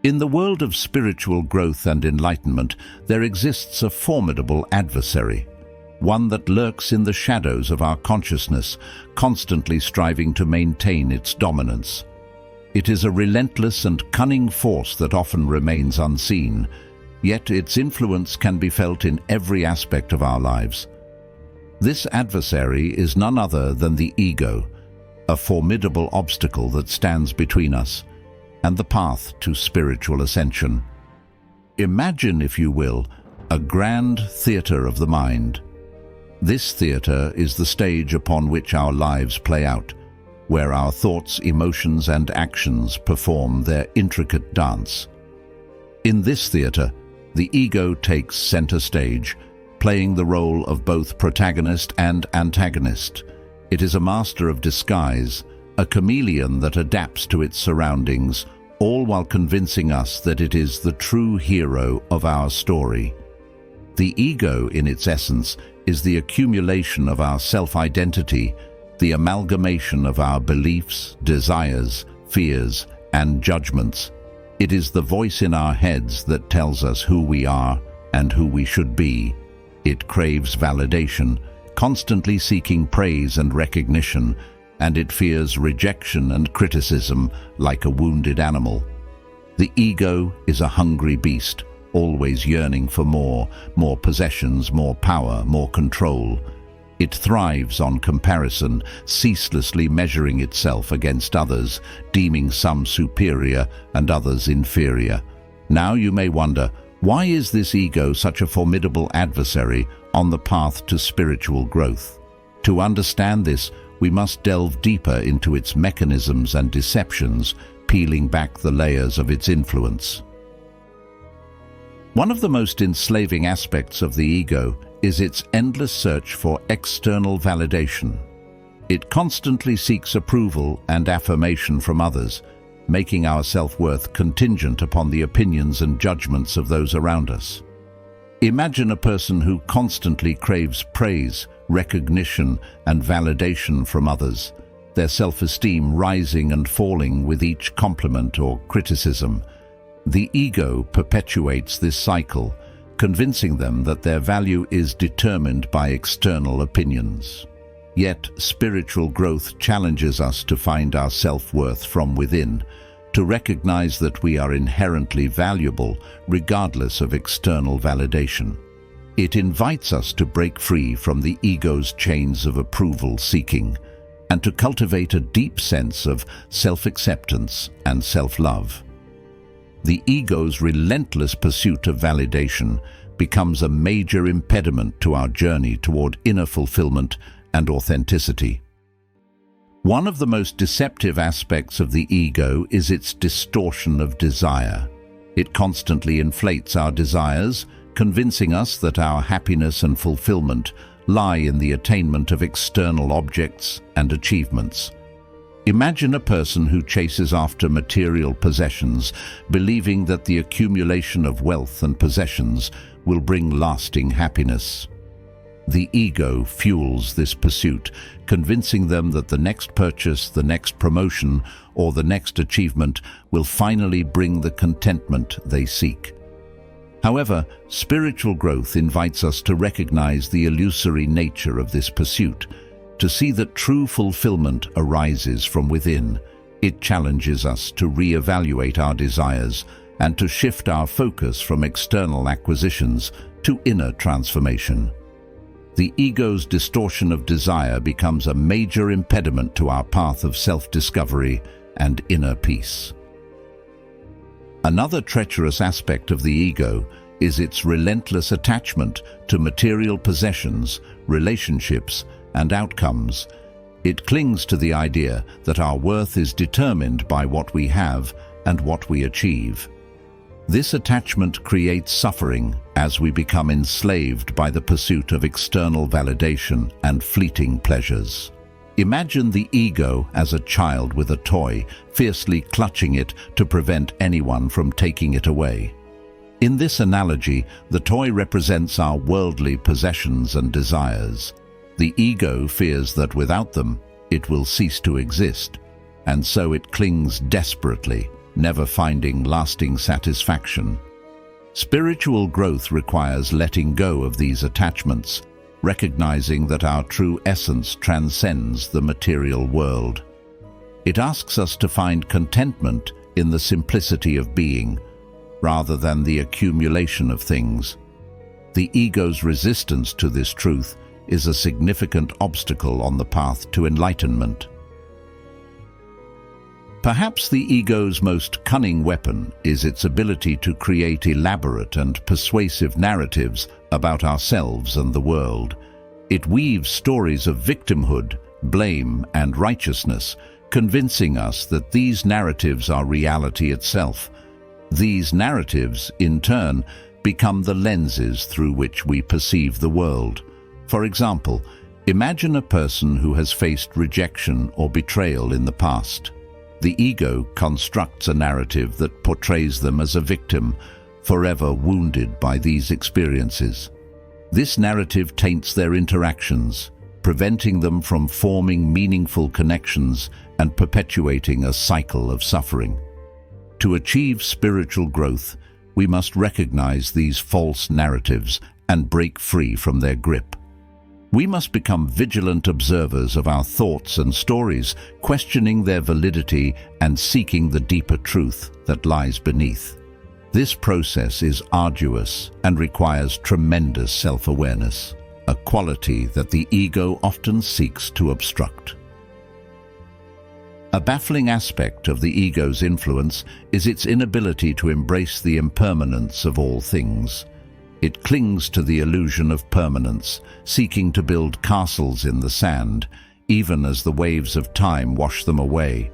In the world of spiritual growth and enlightenment, there exists a formidable adversary, one that lurks in the shadows of our consciousness, constantly striving to maintain its dominance. It is a relentless and cunning force that often remains unseen, yet its influence can be felt in every aspect of our lives. This adversary is none other than the ego, a formidable obstacle that stands between us and the path to spiritual ascension. Imagine, if you will, a grand theater of the mind. This theater is the stage upon which our lives play out, where our thoughts, emotions, and actions perform their intricate dance. In this theater, the ego takes center stage, playing the role of both protagonist and antagonist. It is a master of disguise, a chameleon that adapts to its surroundings, all while convincing us that it is the true hero of our story. The ego, in its essence, is the accumulation of our self-identity, the amalgamation of our beliefs, desires, fears, and judgments. It is the voice in our heads that tells us who we are and who we should be. It craves validation, constantly seeking praise and recognition, and it fears rejection and criticism like a wounded animal. The ego is a hungry beast, always yearning for more possessions, more power, more control. It thrives on comparison, ceaselessly measuring itself against others, deeming some superior and others inferior. Now you may wonder, why is this ego such a formidable adversary on the path to spiritual growth? To understand this, we must delve deeper into its mechanisms and deceptions, peeling back the layers of its influence. One of the most enslaving aspects of the ego is its endless search for external validation. It constantly seeks approval and affirmation from others, making our self-worth contingent upon the opinions and judgments of those around us. Imagine a person who constantly craves praise, recognition, and validation from others, their self-esteem rising and falling with each compliment or criticism. The ego perpetuates this cycle, convincing them that their value is determined by external opinions. Yet, spiritual growth challenges us to find our self-worth from within, to recognize that we are inherently valuable regardless of external validation. It invites us to break free from the ego's chains of approval seeking and to cultivate a deep sense of self-acceptance and self-love. The ego's relentless pursuit of validation becomes a major impediment to our journey toward inner fulfillment and authenticity. One of the most deceptive aspects of the ego is its distortion of desire. It constantly inflates our desires, convincing us that our happiness and fulfillment lie in the attainment of external objects and achievements. Imagine a person who chases after material possessions, believing that the accumulation of wealth and possessions will bring lasting happiness. The ego fuels this pursuit, convincing them that the next purchase, the next promotion, or the next achievement will finally bring the contentment they seek. However, spiritual growth invites us to recognize the illusory nature of this pursuit, to see that true fulfillment arises from within. It challenges us to reevaluate our desires and to shift our focus from external acquisitions to inner transformation. The ego's distortion of desire becomes a major impediment to our path of self-discovery and inner peace. Another treacherous aspect of the ego is its relentless attachment to material possessions, relationships, and outcomes. It clings to the idea that our worth is determined by what we have and what we achieve. This attachment creates suffering as we become enslaved by the pursuit of external validation and fleeting pleasures. Imagine the ego as a child with a toy, fiercely clutching it to prevent anyone from taking it away. In this analogy, the toy represents our worldly possessions and desires. The ego fears that without them, it will cease to exist, and so it clings desperately, never finding lasting satisfaction. Spiritual growth requires letting go of these attachments, recognizing that our true essence transcends the material world. It asks us to find contentment in the simplicity of being, rather than the accumulation of things. The ego's resistance to this truth is a significant obstacle on the path to enlightenment. Perhaps the ego's most cunning weapon is its ability to create elaborate and persuasive narratives about ourselves and the world. It weaves stories of victimhood, blame, and righteousness, convincing us that these narratives are reality itself. These narratives, in turn, become the lenses through which we perceive the world. For example, imagine a person who has faced rejection or betrayal in the past. The ego constructs a narrative that portrays them as a victim, forever wounded by these experiences. This narrative taints their interactions, preventing them from forming meaningful connections and perpetuating a cycle of suffering. To achieve spiritual growth, we must recognize these false narratives and break free from their grip. We must become vigilant observers of our thoughts and stories, questioning their validity and seeking the deeper truth that lies beneath. This process is arduous and requires tremendous self-awareness, a quality that the ego often seeks to obstruct. A baffling aspect of the ego's influence is its inability to embrace the impermanence of all things. It clings to the illusion of permanence, seeking to build castles in the sand, even as the waves of time wash them away.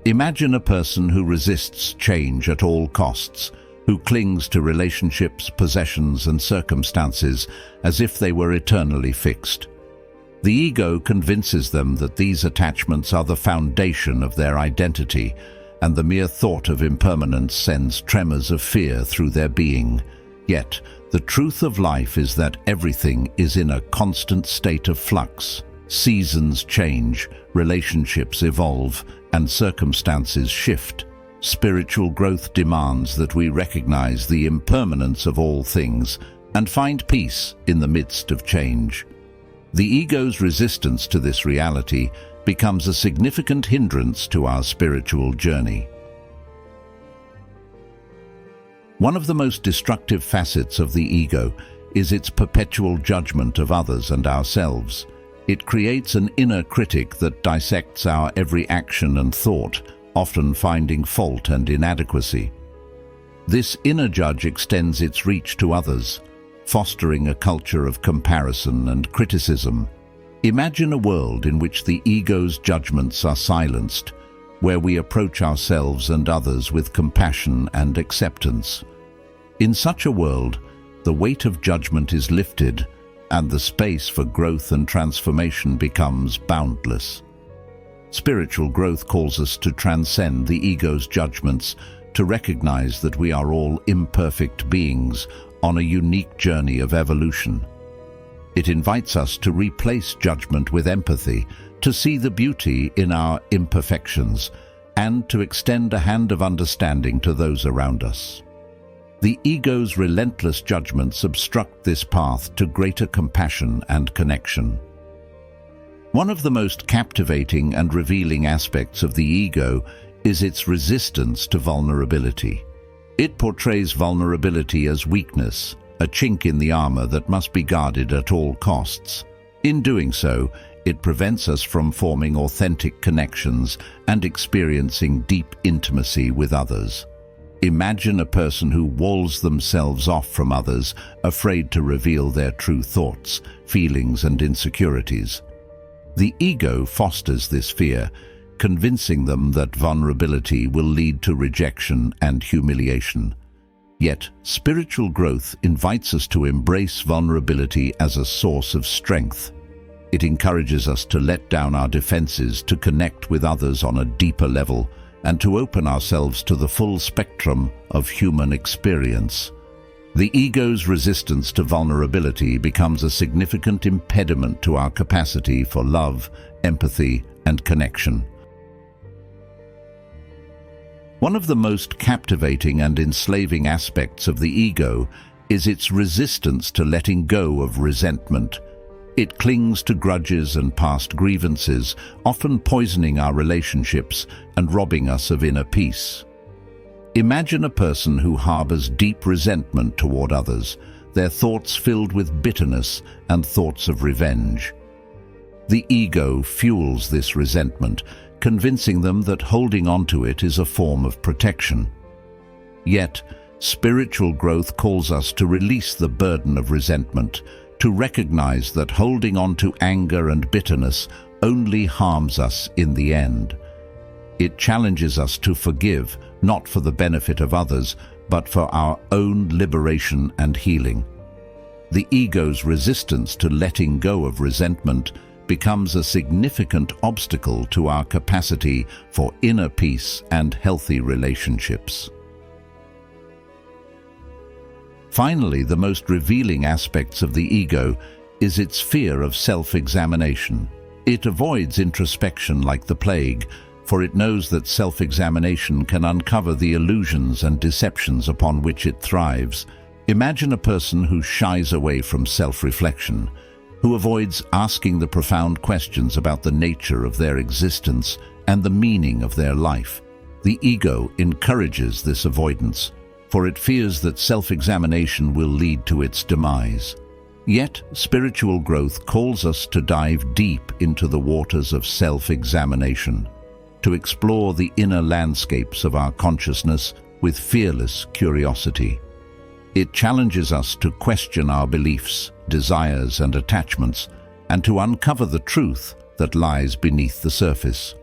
Imagine a person who resists change at all costs, who clings to relationships, possessions, and circumstances as if they were eternally fixed. The ego convinces them that these attachments are the foundation of their identity, and the mere thought of impermanence sends tremors of fear through their being. Yet, the truth of life is that everything is in a constant state of flux. Seasons change, relationships evolve, and circumstances shift. Spiritual growth demands that we recognize the impermanence of all things and find peace in the midst of change. The ego's resistance to this reality becomes a significant hindrance to our spiritual journey. One of the most destructive facets of the ego is its perpetual judgment of others and ourselves. It creates an inner critic that dissects our every action and thought, often finding fault and inadequacy. This inner judge extends its reach to others, fostering a culture of comparison and criticism. Imagine a world in which the ego's judgments are silenced, where we approach ourselves and others with compassion and acceptance. In such a world, the weight of judgment is lifted, and the space for growth and transformation becomes boundless. Spiritual growth calls us to transcend the ego's judgments, to recognize that we are all imperfect beings on a unique journey of evolution. It invites us to replace judgment with empathy, to see the beauty in our imperfections, and to extend a hand of understanding to those around us. The ego's relentless judgments obstruct this path to greater compassion and connection. One of the most captivating and revealing aspects of the ego is its resistance to vulnerability. It portrays vulnerability as weakness, a chink in the armor that must be guarded at all costs. In doing so, it prevents us from forming authentic connections and experiencing deep intimacy with others. Imagine a person who walls themselves off from others, afraid to reveal their true thoughts, feelings, and insecurities. The ego fosters this fear, convincing them that vulnerability will lead to rejection and humiliation. Yet, spiritual growth invites us to embrace vulnerability as a source of strength. It encourages us to let down our defenses, to connect with others on a deeper level, and to open ourselves to the full spectrum of human experience. The ego's resistance to vulnerability becomes a significant impediment to our capacity for love, empathy, and connection. One of the most captivating and enslaving aspects of the ego is its resistance to letting go of resentment. It clings to grudges and past grievances, often poisoning our relationships and robbing us of inner peace. Imagine a person who harbors deep resentment toward others, their thoughts filled with bitterness and thoughts of revenge. The ego fuels this resentment, convincing them that holding on to it is a form of protection. Yet, spiritual growth calls us to release the burden of resentment, to recognize that holding on to anger and bitterness only harms us in the end. It challenges us to forgive, not for the benefit of others, but for our own liberation and healing. The ego's resistance to letting go of resentment becomes a significant obstacle to our capacity for inner peace and healthy relationships. Finally, the most revealing aspects of the ego is its fear of self-examination. It avoids introspection like the plague, for it knows that self-examination can uncover the illusions and deceptions upon which it thrives. Imagine a person who shies away from self-reflection, who avoids asking the profound questions about the nature of their existence and the meaning of their life. The ego encourages this avoidance, for it fears that self-examination will lead to its demise. Yet, spiritual growth calls us to dive deep into the waters of self-examination, to explore the inner landscapes of our consciousness with fearless curiosity. It challenges us to question our beliefs, desires, and attachments, and to uncover the truth that lies beneath the surface.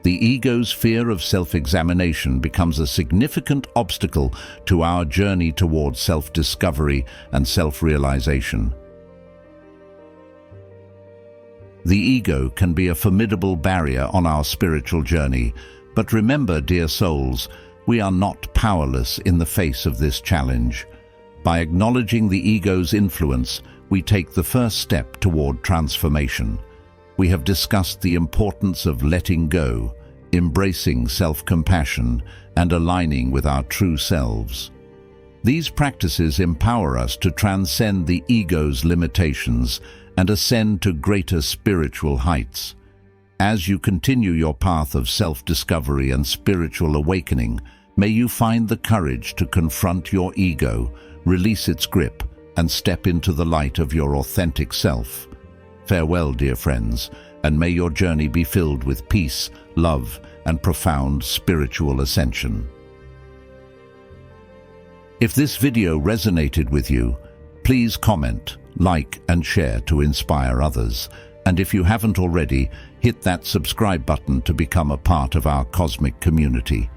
The ego's fear of self-examination becomes a significant obstacle to our journey towards self-discovery and self-realization. The ego can be a formidable barrier on our spiritual journey, but remember, dear souls, we are not powerless in the face of this challenge. By acknowledging the ego's influence, we take the first step toward transformation. We have discussed the importance of letting go, embracing self-compassion, and aligning with our true selves. These practices empower us to transcend the ego's limitations and ascend to greater spiritual heights. As you continue your path of self-discovery and spiritual awakening, may you find the courage to confront your ego, release its grip, and step into the light of your authentic self. Farewell, dear friends, and may your journey be filled with peace, love, and profound spiritual ascension. If this video resonated with you, please comment, like, and share to inspire others. And if you haven't already, hit that subscribe button to become a part of our cosmic community.